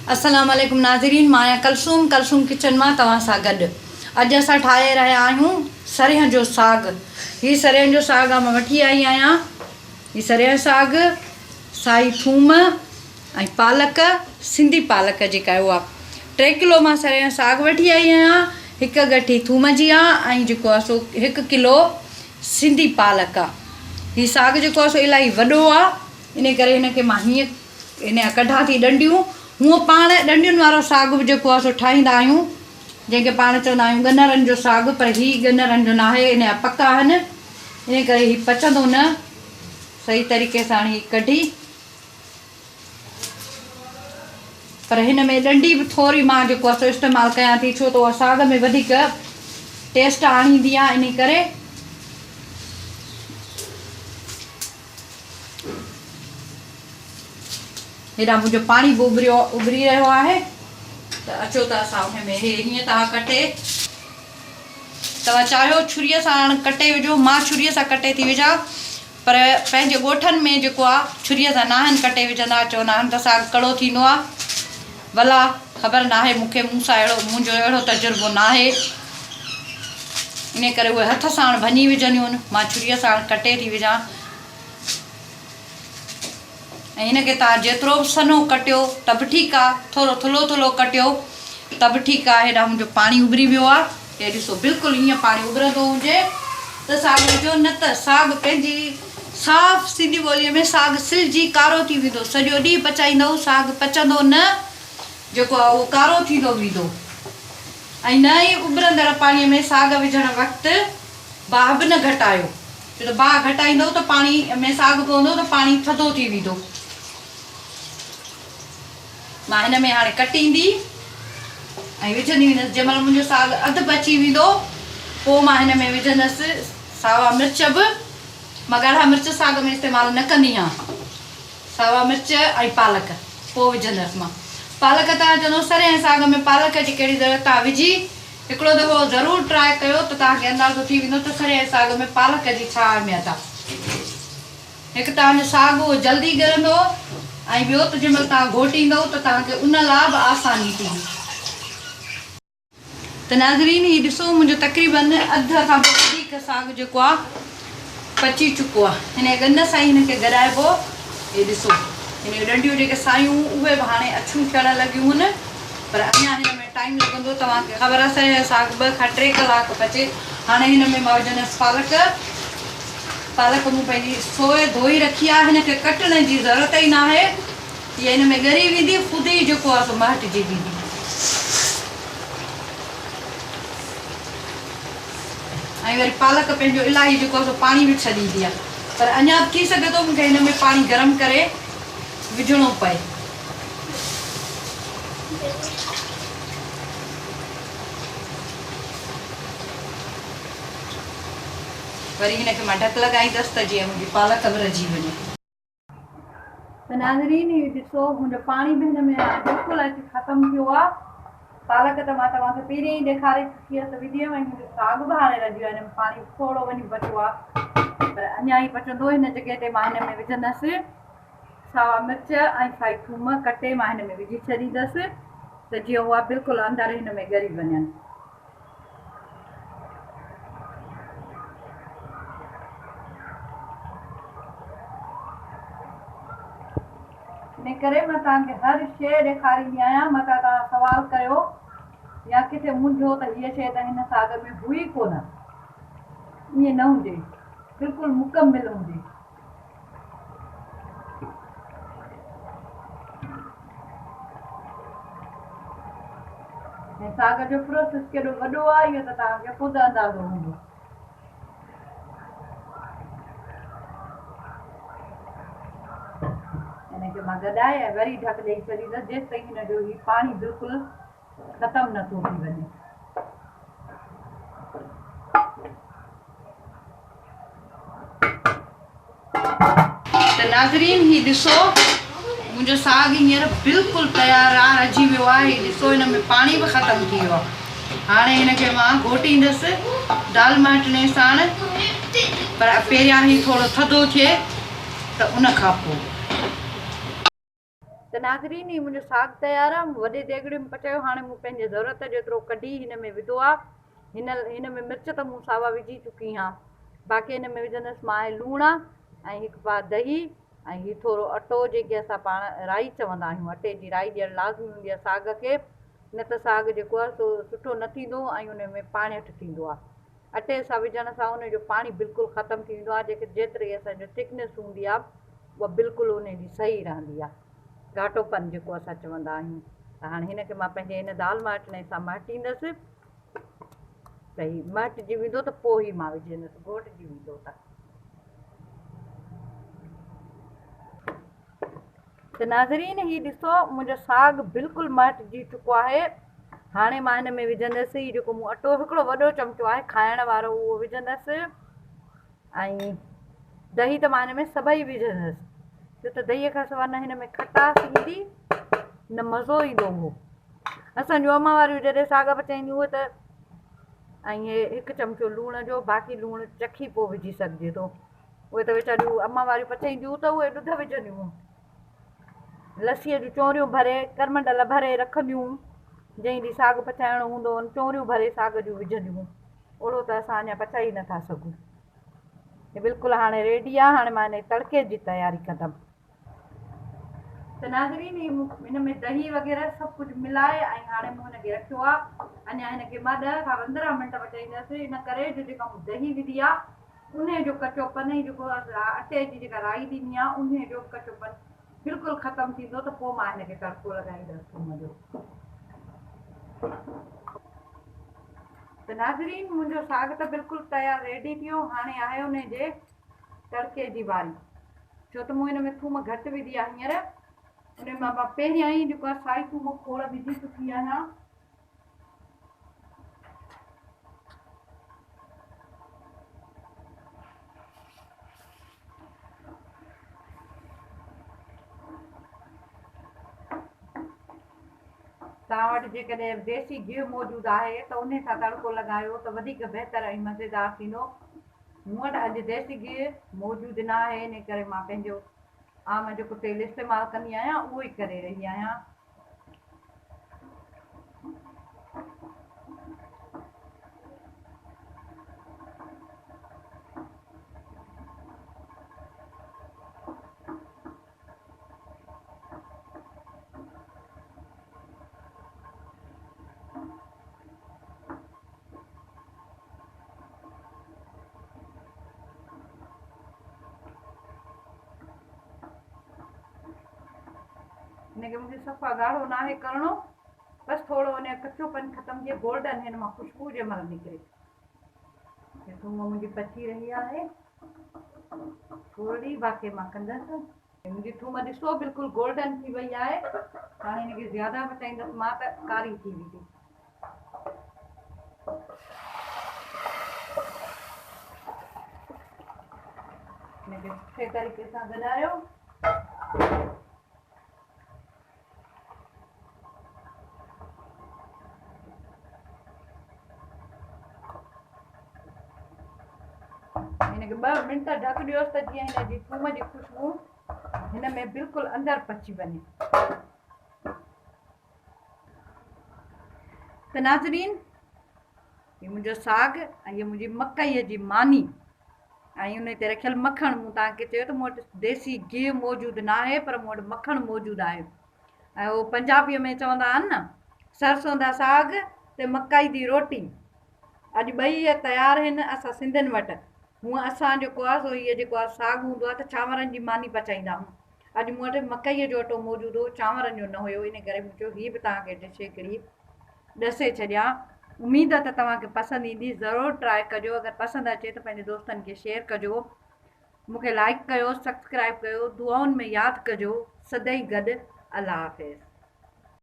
अस्सलाम वालेकुम नाज़रीन, मां आहियां कलसूम किचन मां तव्हां सां गॾु। अॼु असां ठाहे रहिया आहियूं सरियह जो साग। हीअ सरियह जो साग मां वठी आई आहियां। हीअ सरियह साग, साई थूम ऐं पालक, सिंधी पालक जेका उहा 3 किलो मां सरियह साग वठी आई आहियां। 1 गठी थूम जी आहे ऐं जेको आहे सो 1 किलो सिंधी पालक आहे। हीअ साग जेको आहे सो इलाही वॾो आहे, इन करे हिनखे मां हीअं इन जा कढां थी ॾंडियूं। हूअं पाण ॾंडियुनि वारो साग बि जेको आहे सो ठाहींदा आहियूं, जंहिंखे पाण चवंदा आहियूं गनरनि जो साग, पर हीअ गनरनि जो न आहे, इन जा पका आहिनि, इन करे हीअ पचंदो न सही तरीक़े सां हीअ कढी। पर हिन में ॾंडी बि थोरी मां जेको आहे सो इस्तेमालु कयां थी, छो त उहा साग में वधीक टेस्ट आणींदी आहे। इन करे हेॾा मुंहिंजो पाणी बि उबरी रहियो आहे, त अचो त असां हुन में हीअं तव्हां कटे, तव्हां चाहियो छुरीअ सां कटे विझो, मां छुरीअ सां कटे थी विझां, पर पंहिंजे ॻोठनि में जेको आहे छुरीअ सां न आहिनि कटे विझंदा, चवंदा आहिनि त साग कड़ो थींदो आहे। भला ख़बर न आहे मूंखे, मूंसां मुंहिंजो अहिड़ो तजुर्बो न आहे, इन करे उहे हथ सां भञी विझंदियूं आहिनि, मां छुरीअ सां कटे थी विझां। ऐं हिनखे तव्हां जेतिरो बि सन्हो कटियो त बि ठीकु आहे, थोरो थुल्हो कटियो त बि ठीकु आहे। हेॾा मुंहिंजो पाणी उबरी वियो आहे, हे ॾिसो बिल्कुलु हीअं पाणी उबरंदो हुजे त साग विझो, न त साग पंहिंजी साफ़ सिंधी ॿोलीअ में साग सिलजी कारो थी वेंदो, सॼो ॾींहुं पचाईंदव साग पचंदो न, जेको आहे उहो कारो थींदो वेंदो। ऐं न ई उबरंदड़ पाणीअ में साग विझण वक़्तु बाहि बि न घटायो, छो त बाहि घटाईंदव त पाणी में साग पवंदो त पाणी थधो थी वेंदो। मां हिन में हाणे कटींदी ऐं विझंदी वेंदसि। जंहिं महिल मुंहिंजो साग अधु पची वेंदो पोइ मां हिन में विझंदसि सावा मिर्च बि। मां ॻाढ़ा मिर्च साग में इस्तेमालु न कंदी आहियां, सावा मिर्च ऐं पालक पोइ विझंदसि मां। पालक तव्हां चवंदो सरियह साग में पालक जी कहिड़ी ज़रूरत आहे, विझी हिकिड़ो दफ़ो ज़रूरु ट्राए कयो त तव्हांखे अंदाज़ो थी वेंदो त सरियह साग में पालक जी छा अहमियत आहे। हिकु तव्हांजो साग उहो जल्दी ॻरंदो, ऐं ॿियो त जंहिं महिल तव्हां घोटींदव त तव्हांखे उन लाइ बि आसानी थींदी। त नाज़रीन हीअ ॾिसो मुंहिंजो तक़रीबन अधु खां पोइ वधीक साग जेको आहे पची चुको आहे। हिन गन सां ई हिनखे ॻराइबो। हे ॾिसो हिन जूं ॾंडियूं जेके सायूं उहे बि हाणे अछियूं थियण लॻियूं आहिनि, पर अञा हिन में टाइम लॻंदो। तव्हांखे ख़बर आहे साग 2 खां 3 कलाक पचे। हाणे हिन में मां विझंदसि पालक मूं पंहिंजी सोए धोई रखी आहे, हिनखे कटण जी ज़रूरत ई न आहे, हीअ हिन में ॻरी वेंदी, ख़ुदि ई जेको आहे सो महटिजी वेंदी। ऐं वरी पालक पंहिंजो इलाही जेको आहे सो पाणी बि छॾींदी आहे, पर अञा थी सघे थो मूंखे हिन में पाणी गरम करे विझणो पए। वरी हिनखे मां ढक लॻाईंदसि त जीअं मुंहिंजी पालक बि रझी वञे। त नाज़रीन हीअ ॾिसो मुंहिंजो पाणी बि हिन में बिल्कुलु अची ख़तमु थियो आहे। पालक त मां तव्हांखे पहिरियों ई ॾेखारे चुकी आहे, त विधी हुअमि। ऐं मुंहिंजो साग बि हाणे रझियो आहे, हिन में पाणी थोरो वञी बचियो आहे, पर अञा ई बचंदो। हिन जॻह ते मां हिन में विझंदसि सावा मिर्च ऐं साई थूम कटे मां हिन में विझी छॾींदसि, त जीअं उहा बिल्कुलु अंदरि हिन में ॻरी वञनि। इन करे मां तव्हांखे हर शइ ॾेखारींदी आहियां, मथां तव्हां सवालु कयो या किथे मुंझो त हीअ शइ त हिन साग में हुई कोन, ईअं न हुजे, बिल्कुलु मुकमिल हुजे। ऐं साग जो प्रोसेस केॾो वॾो आहे इहो त तव्हांखे ख़ुदि अंदाज़ो हूंदो। हिनखे मां गॾाए ऐं वरी ढक ॾेई छॾींदसि जेसि ताईं हिन जो हीउ पाणी बिल्कुलु ख़तमु नथो थी वञे। त नाज़रीन हीउ ॾिसो मुंहिंजो साग हींअर बिल्कुलु तयारु आहे, रझी वियो आहे। हीउ ॾिसो हिन में पाणी बि ख़तमु थी वियो आहे। हाणे हिनखे मां घोटींदसि दाल मखनी साण, पर पहिरियां ई थोरो थधो थिए त उन खां पोइ। त नाज़रीन ही मुंहिंजो साग तयारु आहे। वॾे देगिड़े में पचायो। हाणे मूं पंहिंजे ज़रूरत जेतिरो कढी हिन में विधो आहे। हिन में मिर्च त मूं सावा विझी चुकी आहियां। बाक़ी हिन में विझंदसि मां लूणु ऐं हिकु पाव दही ऐं हीउ थोरो अटो, जेके असां पाण राई चवंदा आहियूं। अटे जी राई ॾियणु लाज़मी हूंदी आहे साग खे, न त साग जेको आहे सो सुठो न थींदो ऐं उन में पाणियठ थींदो आहे। अटे सां विझण सां उनजो पाणी बिल्कुलु ख़तमु थी वेंदो आहे। जेतिरी असांजो थिकनेस हूंदी आहे उहा बिल्कुलु उन जी सही रहंदी आहे, घाटोपन जेको असां चवंदा आहियूं। त हाणे हिनखे मां पंहिंजे हिन दाल माठने सां महिटींदसि। त हीउ महिटजी वेंदो त पोइ ई मां विझंदसि, घोटिजी वेंदो त नाज़रीन हीउ ॾिसो मुंहिंजो साग बिल्कुलु महिटजी चुको आहे। हाणे मां हिन में विझंदसि हीउ जेको मूं अटो हिकिड़ो वॾो चमिचो आहे खाइण वारो उहो विझंदसि ऐं दही त मां हिन में सभई विझंदसि, छो त दहीअ खां सवाइ न हिन में खटास ईंदी न मज़ो ईंदो हुओ। असांजो अम्मा वारियूं जॾहिं साग पचाईंदियूं हुओ त ऐं इहे हिकु चमिचो लूण जो, बाक़ी लूणु चखी पोइ विझी सघिजे थो। उहे त वीचारियूं अम्मा वारियूं पचाईंदियूं त उहे ॾुध विझंदियूं हुयूं, लस्सीअ जूं चोरियूं भरे करमंडल भरे रखंदियूं। जंहिं ॾींहुं साग पचाइणो हूंदो हुओ चोरियूं भरे साग जूं विझंदियूं। ओड़ो त असां अञा पचाई नथा सघूं। हे बिल्कुलु हाणे रेडी आहे। हाणे मां हिन तड़के जी तयारी कंदमि। त नाज़रीन हिन में दही वग़ैरह सभु कुझु मिलाए ऐं हाणे मूं हिनखे रखियो आहे। अञा हिनखे मां 10 खां 15 मिंट पचाईंदसि। इन करे जो जेका मूं दही विधी आहे उन जो कचोपन ई जेको अटे जी जेका राई ॾिनी आहे उन जो कचोपन बिल्कुलु ख़तमु थींदो त पोइ मां हिनखे तड़को लॻाईंदसि थूम जो। त नाज़रीन मुंहिंजो साग त बिल्कुलु तयारु रेडी थियो। हाणे आहे उन जे तड़के जी वारी, छो त मूं हिन में थूम घटि विधी आहे हींअर। उन मां पहिरियां ई जेको आहे साई थूम खोड़ विझी चुकी आहियां। तव्हां वटि जेकॾहिं देसी गिहु मौजूदु आहे त उन सां तड़को लॻायो त वधीक बहितर ऐं मज़ेदार थींदो। मूं वटि अॼु देसी गिहु मौजूदु न आहे, इन करे मां पंहिंजो आम जेको तेल इस्तेमालु कंदी आहियां उहो ई करे रही आहियां। हिनखे मूंखे सफ़ा ॻाढ़ो न आहे करिणो, बसि थोरो उन जो कचोपन ख़तमु थिए, गोल्डन हिन मां ख़ुशबू जंहिं महिल निकिरे। थूम मुंहिंजी पची रही आहे थोरी, बाक़ी मां कंदसि। मुंहिंजी थूम ॾिसो बिल्कुलु गोल्डन थी वई आहे। हाणे हिनखे ज़्यादा पचाईंदसि मां त कारी थी वेंदी। हिनखे सुठे तरीक़े सां गॾायो। हिनखे 2 मिंट ढक ॾियोसि त जीअं हिन जी थूम जी ख़ुशबू हिन में बिल्कुलु अंदरि पची वञे। त नाज़रीन हीउ मुंहिंजो साग ऐं हीअ मुंहिंजी मकईअ जी मानी ऐं उन ते रखियलु मखणु। मूं तव्हांखे चयो त मूं वटि देसी गिहु मौजूदु न आहे, पर मूं वटि मखणु मौजूदु आहे। ऐं उहो पंजाबीअ में चवंदा आहिनि न, सरसों दा साग ते मकाई जी रोटी। अॼु ॿई इहे तयारु आहिनि असां सिंधियुनि वटि। हूअं असां जेको आहे सो इहो जेको आहे साग हूंदो आहे त चांवरनि जी मानी पचाईंदा आहियूं। अॼु मूं वटि मकईअ जो अटो मौजूदु हो, चांवरनि जो न हुयो, इन करे मूं चयो हीअ बि तव्हांखे डिश हिकिड़ी ॾसे छॾियां। उमेद आहे त तव्हांखे पसंदि ईंदी, ज़रूरु ट्राए कजो। अगरि पसंदि अचे त पंहिंजे दोस्तनि खे शेयर कजो, मूंखे लाइक कयो, सब्सक्राइब कयो, दुआउनि में यादि कजो। सदाईं गॾु। अल्लाह हाफ़िज़।